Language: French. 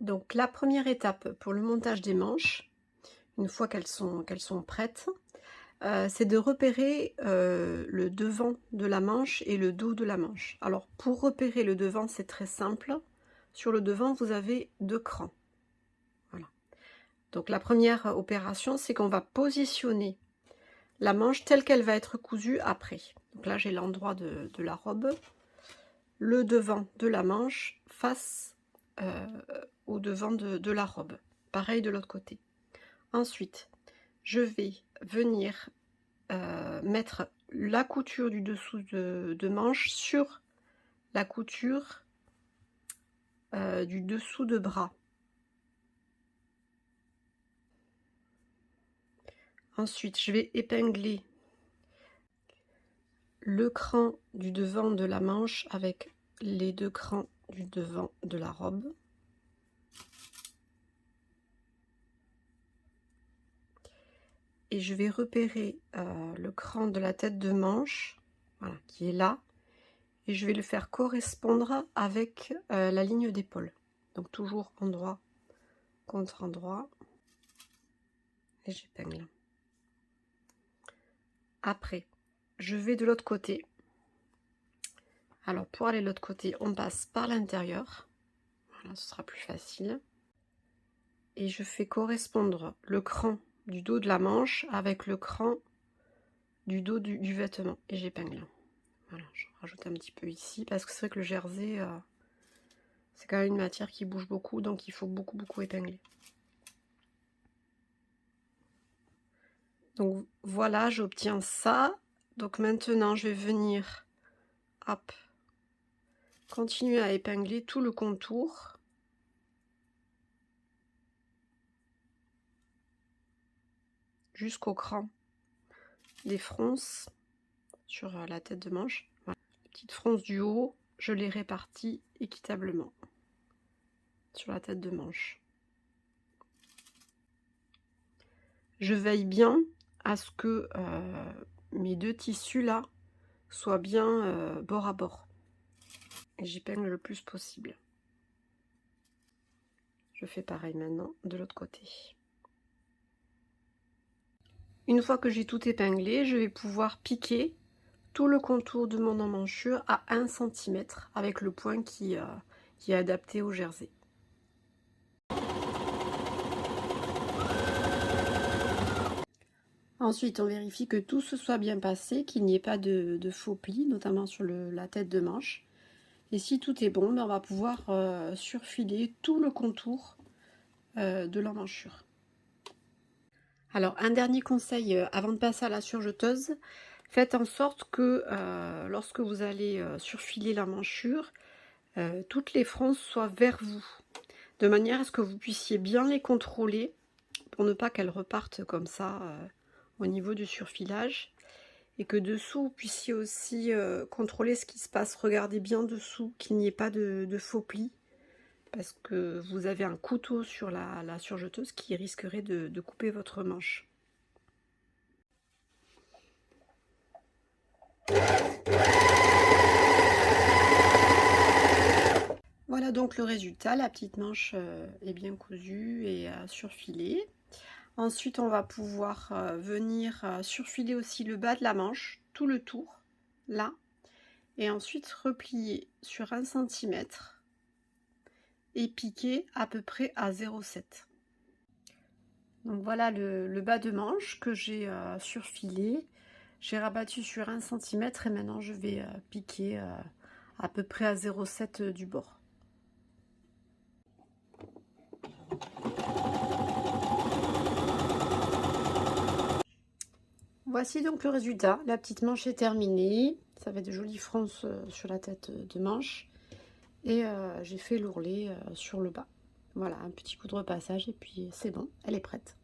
Donc la première étape pour le montage des manches, une fois qu'elles sont prêtes, c'est de repérer le devant de la manche et le dos de la manche. Alors pour repérer le devant, c'est très simple. Sur le devant, vous avez 2 crans. Voilà. Donc la première opération, c'est qu'on va positionner la manche telle qu'elle va être cousue après. Donc là, j'ai l'endroit de la robe, le devant de la manche face au devant de la robe. Pareil de l'autre côté. Ensuite, je vais venir mettre la couture du dessous de manche sur la couture du dessous de bras. Ensuite, je vais épingler le cran du devant de la manche avec les 2 crans du devant de la robe. Et je vais repérer le cran de la tête de manche, voilà, qui est là, et je vais le faire correspondre avec la ligne d'épaule. Donc toujours endroit contre endroit, et j'épingle. Après, je vais de l'autre côté. Alors pour aller de l'autre côté, on passe par l'intérieur. Voilà, ce sera plus facile. Et je fais correspondre le cran du dos de la manche avec le cran du dos du vêtement. Et j'épingle. Voilà, je rajoute un petit peu ici parce que c'est vrai que le jersey, c'est quand même une matière qui bouge beaucoup, donc il faut beaucoup épingler. Donc voilà, j'obtiens ça. Donc maintenant, je vais venir, hop, continuer à épingler tout le contour. Jusqu'au cran des fronces sur la tête de manche. Voilà. Les petites fronces du haut, je les répartis équitablement sur la tête de manche. Je veille bien à ce que mes 2 tissus là soient bien bord à bord. Et j'épingle le plus possible. Je fais pareil maintenant de l'autre côté. Une fois que j'ai tout épinglé, je vais pouvoir piquer tout le contour de mon emmanchure à 1 cm avec le point qui est adapté au jersey. Ensuite, on vérifie que tout se soit bien passé, qu'il n'y ait pas de faux plis, notamment sur la tête de manche. Et si tout est bon, ben on va pouvoir surfiler tout le contour de l'emmanchure. Alors, un dernier conseil avant de passer à la surjeteuse, faites en sorte que lorsque vous allez surfiler l'emmanchure, toutes les fronces soient vers vous, de manière à ce que vous puissiez bien les contrôler pour ne pas qu'elles repartent comme ça au niveau du surfilage, et que dessous vous puissiez aussi contrôler ce qui se passe. Regardez bien dessous qu'il n'y ait pas de faux plis, parce que vous avez un couteau sur la surjeteuse qui risquerait de couper votre manche. Voilà donc le résultat, la petite manche est bien cousue et surfilée. Ensuite, on va pouvoir venir surfiler aussi le bas de la manche, tout le tour, là. Et ensuite replier sur 1 cm et piquer à peu près à 0,7. Donc voilà le bas de manche que j'ai surfilé. J'ai rabattu sur 1 cm et maintenant je vais piquer à peu près à 0,7 du bord. Voici donc le résultat. La petite manche est terminée. Ça fait de jolies fronces sur la tête de manche. Et j'ai fait l'ourlet sur le bas. Voilà, un petit coup de repassage et puis c'est bon, elle est prête.